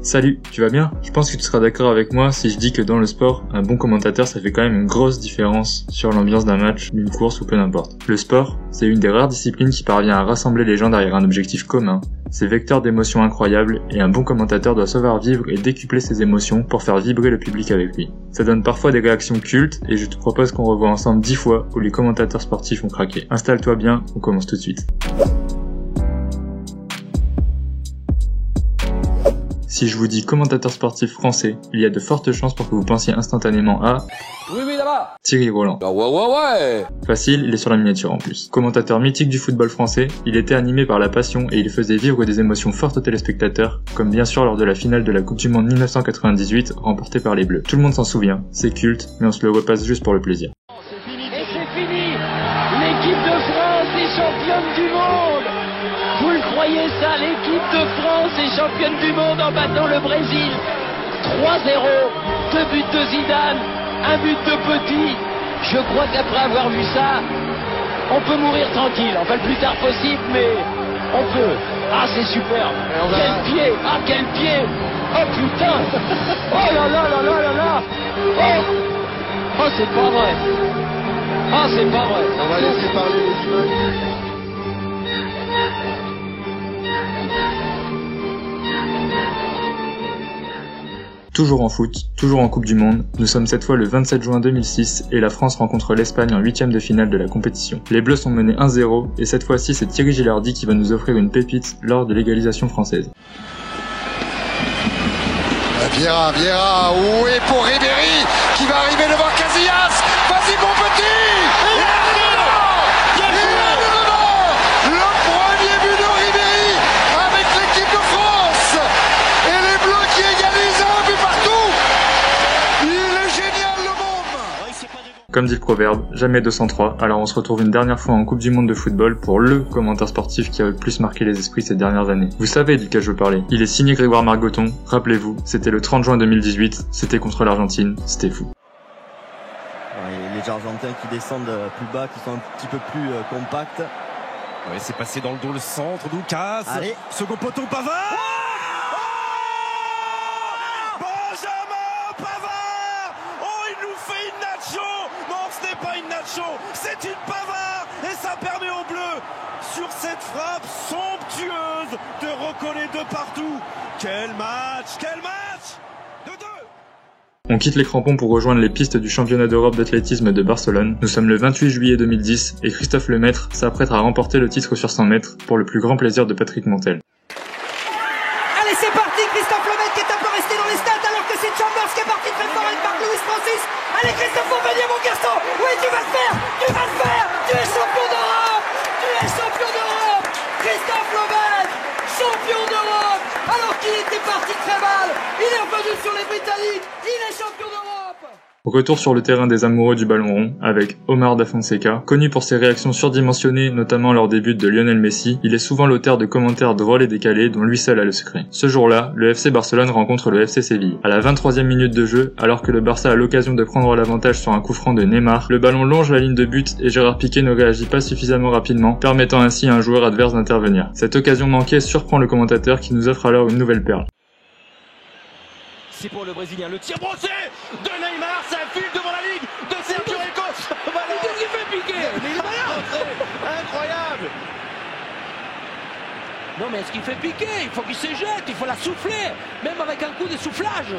Salut, tu vas bien? Je pense que tu seras d'accord avec moi si je dis que dans le sport, un bon commentateur ça fait quand même une grosse différence sur l'ambiance d'un match, d'une course ou peu n'importe. Le sport, c'est une des rares disciplines qui parvient à rassembler les gens derrière un objectif commun. C'est vecteur d'émotions incroyables et un bon commentateur doit savoir vivre et décupler ses émotions pour faire vibrer le public avec lui. Ça donne parfois des réactions cultes et je te propose qu'on revoie ensemble 10 fois où les commentateurs sportifs ont craqué. Installe-toi bien, on commence tout de suite. Si je vous dis commentateur sportif français, il y a de fortes chances pour que vous pensiez instantanément à Oui, là-bas. Thierry Roland. Ah ouais. Facile, il est sur la miniature en plus. Commentateur mythique du football français, il était animé par la passion et il faisait vivre des émotions fortes aux téléspectateurs, comme bien sûr lors de la finale de la Coupe du Monde 1998, remportée par les Bleus. Tout le monde s'en souvient, c'est culte, mais on se le repasse juste pour le plaisir. Et c'est fini. L'équipe de France est championne du monde. Vous le croyez ça? L'équipe de France est championne du monde en battant le Brésil. 3-0, 2 buts de Zidane, 1 but de Petit. Je crois qu'après avoir vu ça, on peut mourir tranquille. Enfin, le plus tard possible, mais on peut. Ah, c'est super. Quel pied. Ah, quel pied. Oh putain. Oh là là là là là là. Oh, c'est pas vrai. Ah, c'est pas vrai. On va laisser parler les images. Toujours en foot, toujours en Coupe du Monde, nous sommes cette fois le 27 juin 2006 et la France rencontre l'Espagne en 8ème de finale de la compétition. Les Bleus sont menés 1-0 et cette fois-ci c'est Thierry Gilardi qui va nous offrir une pépite lors de l'égalisation française. Vieira, oui pour Ribéry qui va arriver devant Casillas. Vas-y mon petit. Il est dedans. Le premier but de Ribéry avec l'équipe de France et les Bleus qui égalisent un but partout. Il est génial le môme. Comme dit le proverbe, jamais 203, alors on se retrouve une dernière fois en Coupe du Monde de football pour le commentaire sportif qui a le plus marqué les esprits ces dernières années. Vous savez duquel je veux parler. Il est signé Grégoire Margoton, rappelez-vous, c'était le 30 juin 2018, c'était contre l'Argentine, c'était fou. Les Argentins qui descendent plus bas, qui sont un petit peu plus compacts. Ouais, c'est passé dans le dos le centre, Doukas. Allez, second poteau, Pavard. Benjamin Pavard. Oh, il nous fait une nacho. Non, ce n'est pas une nacho, c'est une Pavard. Et ça permet aux Bleus, sur cette frappe somptueuse, de recoller de partout. Quel match. On quitte les crampons pour rejoindre les pistes du championnat d'Europe d'athlétisme de Barcelone. Nous sommes le 28 juillet 2010 et Christophe Lemaître s'apprête à remporter le titre sur 100 mètres pour le plus grand plaisir de Patrick Montel. Allez, c'est parti, Christophe Lemaître qui est un peu resté dans les stats alors que c'est Chambers qui est parti très fort avec Marc Louis Francis. Allez Christophe, faut venir mon garçon. Oui, tu vas le faire. Tu es champion d'Europe. Christophe Lemaître, champion d'Europe. Alors qu'il était parti très mal, il est revenu sur les Britanniques. Il est champion d'Europe. Retour sur le terrain des amoureux du ballon rond avec Omar Da Fonseca. Connu pour ses réactions surdimensionnées, notamment lors des buts de Lionel Messi, il est souvent l'auteur de commentaires drôles et décalés dont lui seul a le secret. Ce jour-là, le FC Barcelone rencontre le FC Séville. À la 23e minute de jeu, alors que le Barça a l'occasion de prendre l'avantage sur un coup franc de Neymar, le ballon longe la ligne de but et Gérard Piqué ne réagit pas suffisamment rapidement, permettant ainsi à un joueur adverse d'intervenir. Cette occasion manquée surprend le commentateur qui nous offre alors une nouvelle perle. C'est pour le Brésilien, le tir brossé de Neymar, ça file devant la ligne de Sergio Ramos. Qu'est-ce qu'il fait piquer? Mais il est malin. Incroyable. Non mais est-ce qu'il fait piquer? Il faut qu'il se jette, il faut la souffler, même avec un coup de soufflage.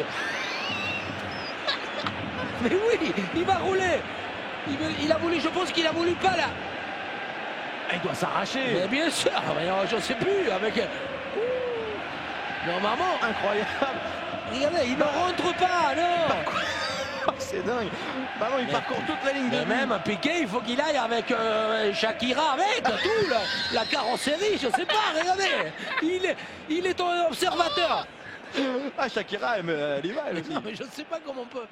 Mais oui, il va rouler. Il a voulu, je pense qu'il a voulu pas là. Il doit s'arracher. Mais bien sûr, mais je sais plus, avec... Normalement, incroyable. Regardez, il ne rentre pas, non. c'est dingue. Ballon, il parcourt toute la ligne de but. Même Piqué, il faut qu'il aille avec Shakira, avec tout, la carrosserie, je sais pas, regardez. Il est un observateur. Ah, Shakira, elle y va, elle aussi. Non, mais je sais pas comment on peut...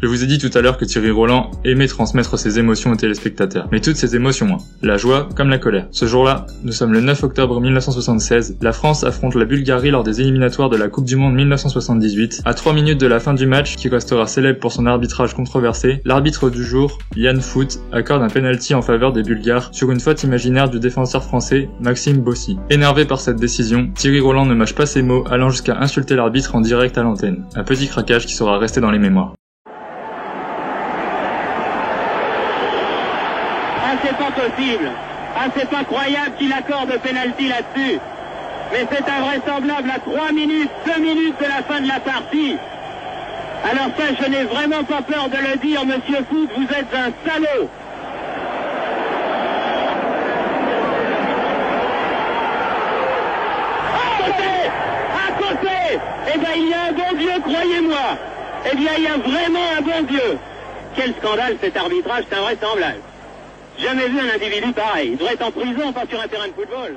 Je vous ai dit tout à l'heure que Thierry Roland aimait transmettre ses émotions aux téléspectateurs. Mais toutes ces émotions, la joie comme la colère. Ce jour-là, nous sommes le 9 octobre 1976, la France affronte la Bulgarie lors des éliminatoires de la Coupe du Monde 1978. À 3 minutes de la fin du match, qui restera célèbre pour son arbitrage controversé, l'arbitre du jour, Yann Foot, accorde un penalty en faveur des Bulgares sur une faute imaginaire du défenseur français Maxime Bossy. Énervé par cette décision, Thierry Roland ne mâche pas ses mots, allant jusqu'à insulter l'arbitre en direct à l'antenne. Un petit craquage qui sera resté dans les mémoires. Ah, c'est pas possible. Ah, c'est pas croyable qu'il accorde le penalty là-dessus. Mais c'est invraisemblable à 2 minutes de la fin de la partie. Alors ça, je n'ai vraiment pas peur de le dire, monsieur Foot, vous êtes un salaud. À côté, eh bien, il y a un bon Dieu, croyez-moi. Eh bien, il y a vraiment un bon Dieu. Quel scandale cet arbitrage, c'est invraisemblable. Jamais vu un individu pareil. Il devrait être en prison, pas sur un terrain de football.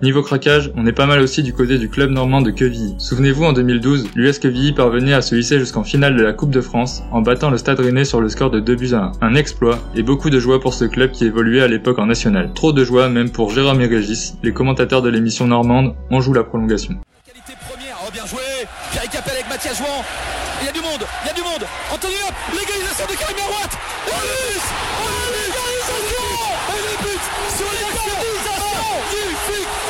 Niveau craquage, on est pas mal aussi du côté du club normand de Quevilly. Souvenez-vous, en 2012, l'US Quevilly parvenait à se hisser jusqu'en finale de la Coupe de France en battant le Stade Rennais sur le score de 2-1. Un exploit et beaucoup de joie pour ce club qui évoluait à l'époque en national. Trop de joie même pour Jérôme et Régis, les commentateurs de l'émission normande. On joue la prolongation. Qualité première, oh bien joué. Pierre Capel avec Mathias Jouan. Il y a du monde. Anthony Hop, l'égalisation de Karim Merwatt. L'égalisation. Et le but sur l'égalisation.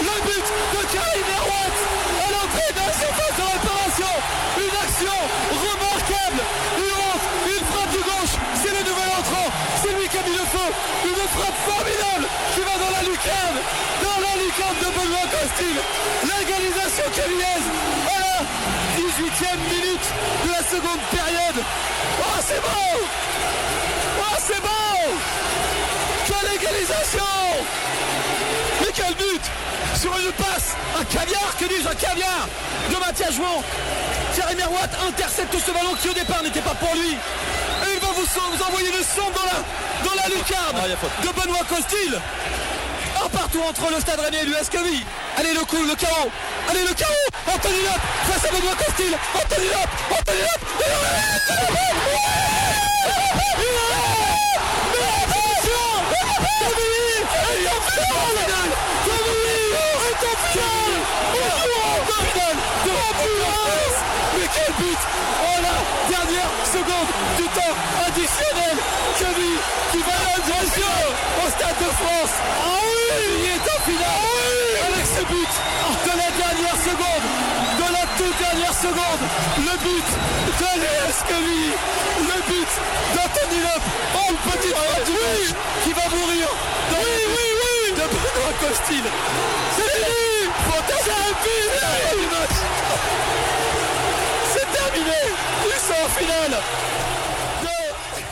Le but de Karim Merwatt à l'entrée de la surface de réparation. Une action remarquable. Une frappe de gauche. C'est le nouvel entrant. C'est lui qui a mis le feu. Une frappe formidable qui va dans la lucarne. De Benoît Costil. L'égalisation quevilliaise à la 18e minute de la seconde période. Oh, c'est beau! Oh, c'est beau! Quelle égalisation! Mais quel but! Sur une passe, un caviar, que dis-je, un caviar de Mathias Jouan. Thierry Merwatt intercepte ce ballon qui au départ n'était pas pour lui. Et il va vous envoyer le son dans la lucarne de Benoît Costil. Un partout entre le Stade Rennais et l'US Quevilly. Allez, le coup, le chaos. Allez, le chaos. Anthony Lop face à Benoît Costil. Anthony Lop. Mais quel but! Oh la dernière seconde du temps additionnel. Quevilly qui va à l'agression au Stade de France. Ah oui, il est en finale. Ah oui, avec ce but de la dernière seconde, de la toute dernière seconde, le but de l'US Quevilly, le but d'Anthony Lop. Oh, une petite frappe du match qui va mourir dans de Benoît Costil. C'est fini. C'est du match. C'est terminé. Ils sont en finale de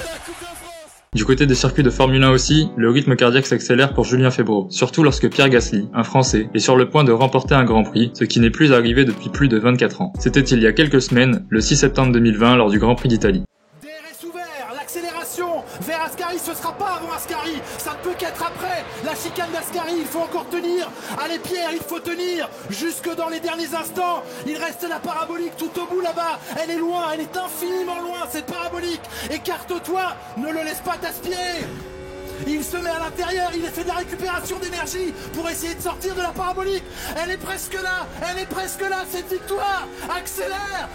la Coupe de France. Du côté des circuits de Formule 1 aussi, le rythme cardiaque s'accélère pour Julien Febvre, surtout lorsque Pierre Gasly, un Français, est sur le point de remporter un Grand Prix, ce qui n'est plus arrivé depuis plus de 24 ans. C'était il y a quelques semaines, le 6 septembre 2020, lors du Grand Prix d'Italie. DRS ouvert, l'accélération vers Ascari, ce sera pas avant Ascari, ça ne peut qu'être après. La chicane d'Ascari, il faut encore tenir. Allez Pierre, il faut tenir jusque dans les derniers instants. Il reste la parabolique tout au bout là-bas. Elle est loin, elle est infiniment loin cette parabolique. Écarte-toi, ne le laisse pas t'aspirer. Il se met à l'intérieur, il fait de la récupération d'énergie pour essayer de sortir de la parabolique. Elle est presque là, cette victoire. Accélère.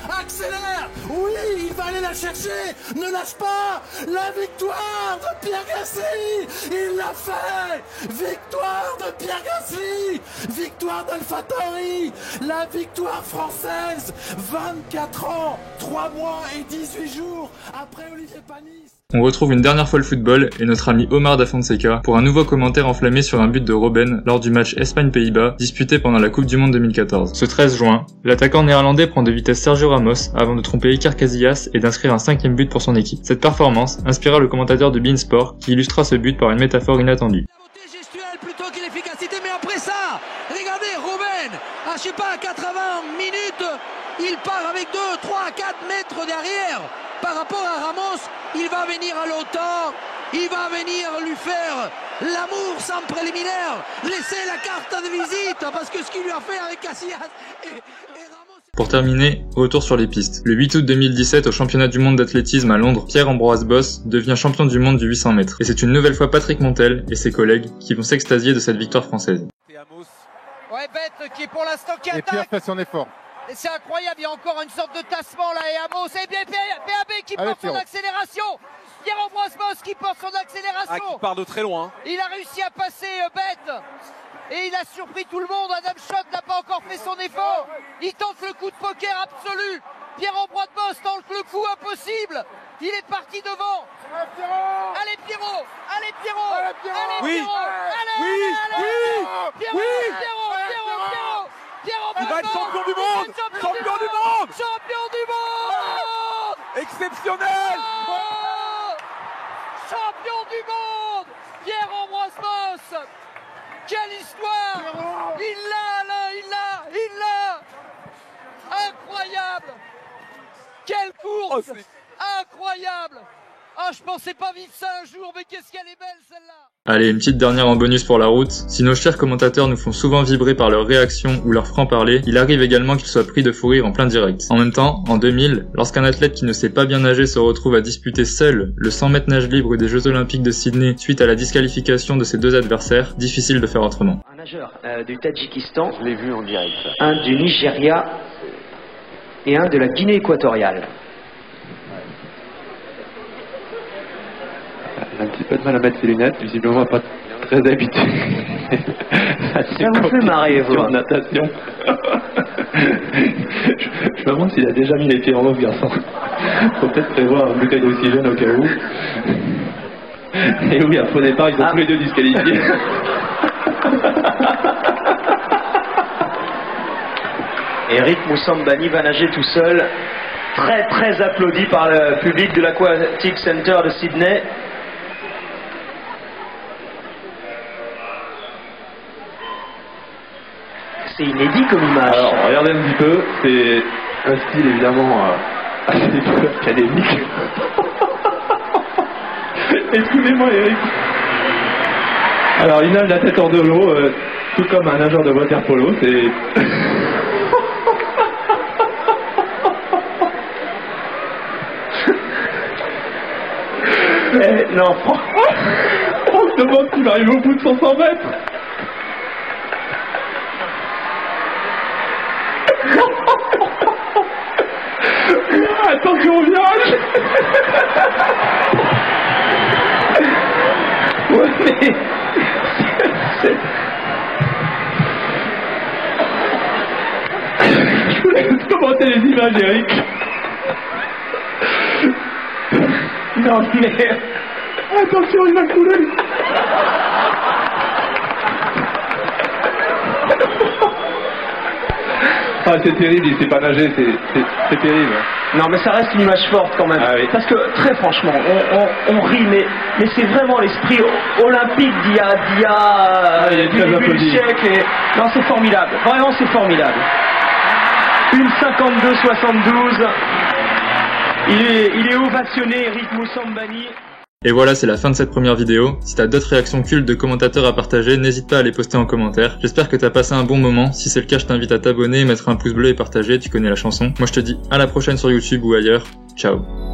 Oui, il va aller la chercher. Ne lâche pas. La victoire de Pierre Gasly. Il l'a fait. Victoire de Pierre Gasly. Victoire d'AlphaTauri. La victoire française. 24 ans, 3 mois et 18 jours après Olivier Panis. On retrouve une dernière fois le football et notre ami Omar Da Fonseca pour un nouveau commentaire enflammé sur un but de Robben lors du match Espagne-Pays-Bas disputé pendant la Coupe du Monde 2014. Ce 13 juin, l'attaquant néerlandais prend de vitesse Sergio Ramos avant de tromper Iker Casillas et d'inscrire un 5e but pour son équipe. Cette performance inspira le commentateur de beIN Sport qui illustra ce but par une métaphore inattendue. La beauté gestuelle plutôt que l'efficacité, mais après ça, regardez Robben, à 80 minutes, il part avec 2, 3, 4 mètres derrière. Par rapport à Ramos, il va venir à l'OTAN, il va venir lui faire l'amour sans préliminaire, laisser la carte de visite, parce que ce qu'il lui a fait avec Casillas et Ramos... Pour terminer, retour sur les pistes. Le 8 août 2017 au championnat du monde d'athlétisme à Londres, Pierre-Ambroise Boss devient champion du monde du 800 mètres. Et c'est une nouvelle fois Patrick Montel et ses collègues qui vont s'extasier de cette victoire française. Ouais, Bête qui est pour l'instant qui attaque. Et Pierre fait son effort. Et c'est incroyable, il y a encore une sorte de tassement là et Amos. Et bien PAB qui porte son accélération. Pierre-Ambroise Boss qui porte son accélération. Qui part de très loin. Il a réussi à passer Bête. Et il a surpris tout le monde. Adam Schott n'a pas encore fait son effort. Il tente le coup de poker absolu. Pierre-Ambroise Boss tente le coup impossible. Il est parti devant. Allez Pierrot. Allez Pierrot. Allez Pierrot. Oui. Allez. Pierrot. Il va être champion du monde. Champion du monde. Champion du monde. Exceptionnel. Champion du monde. Pierre-Ambroise Boss. Quelle histoire. Il l'a. Incroyable. Quelle course. Incroyable. Ah, je pensais pas vivre ça un jour, mais qu'est-ce qu'elle est belle celle-là. Allez, une petite dernière en bonus pour la route. Si nos chers commentateurs nous font souvent vibrer par leurs réactions ou leur franc-parler, il arrive également qu'ils soient pris de fou rire en plein direct. En même temps, en 2000, lorsqu'un athlète qui ne sait pas bien nager se retrouve à disputer seul le 100 mètres nage libre des Jeux Olympiques de Sydney suite à la disqualification de ses deux adversaires, difficile de faire autrement. Un nageur du Tadjikistan, Je l'ai vu en direct. un du Nigeria et un de la Guinée équatoriale. Il a un petit peu de mal à mettre ses lunettes, visiblement pas très habitué. Ça vous fait marrer, vous. En natation. Je me demande s'il a déjà mis les pieds en eau, ce garçon. Faut peut-être prévoir une bouteille d'oxygène au cas où. Et oui, à faux départ, ils sont tous les deux disqualifiés. Eric Moussambani va nager tout seul, très applaudi par le public de l'Aquatic Center de Sydney. C'est inédit comme image. Alors, regardez un petit peu, c'est un style évidemment assez peu académique. Excusez-moi Eric. Alors, il nage la tête hors de l'eau, tout comme un nageur de water polo, c'est... Non, on se demande s'il va arriver au bout de 100 mètres. Attention au virage. Ouais, mais... Je vous laisse commenter les images, Eric. Non, mais... Attention, il va couler. Ah, c'est terrible, il sait pas nager, c'est terrible. Non, mais ça reste une image forte quand même. Ah, oui. Parce que, très franchement, on rit, mais c'est vraiment l'esprit olympique d'il y a il est du très début du applaudi. siècle. Non, c'est formidable. Vraiment, c'est formidable. Une 52-72. Il est ovationné, Eric Moussambani. Et voilà, c'est la fin de cette première vidéo. Si t'as d'autres réactions cultes de commentateurs à partager, n'hésite pas à les poster en commentaire. J'espère que t'as passé un bon moment. Si c'est le cas, je t'invite à t'abonner, mettre un pouce bleu et partager, tu connais la chanson. Moi je te dis à la prochaine sur YouTube ou ailleurs. Ciao.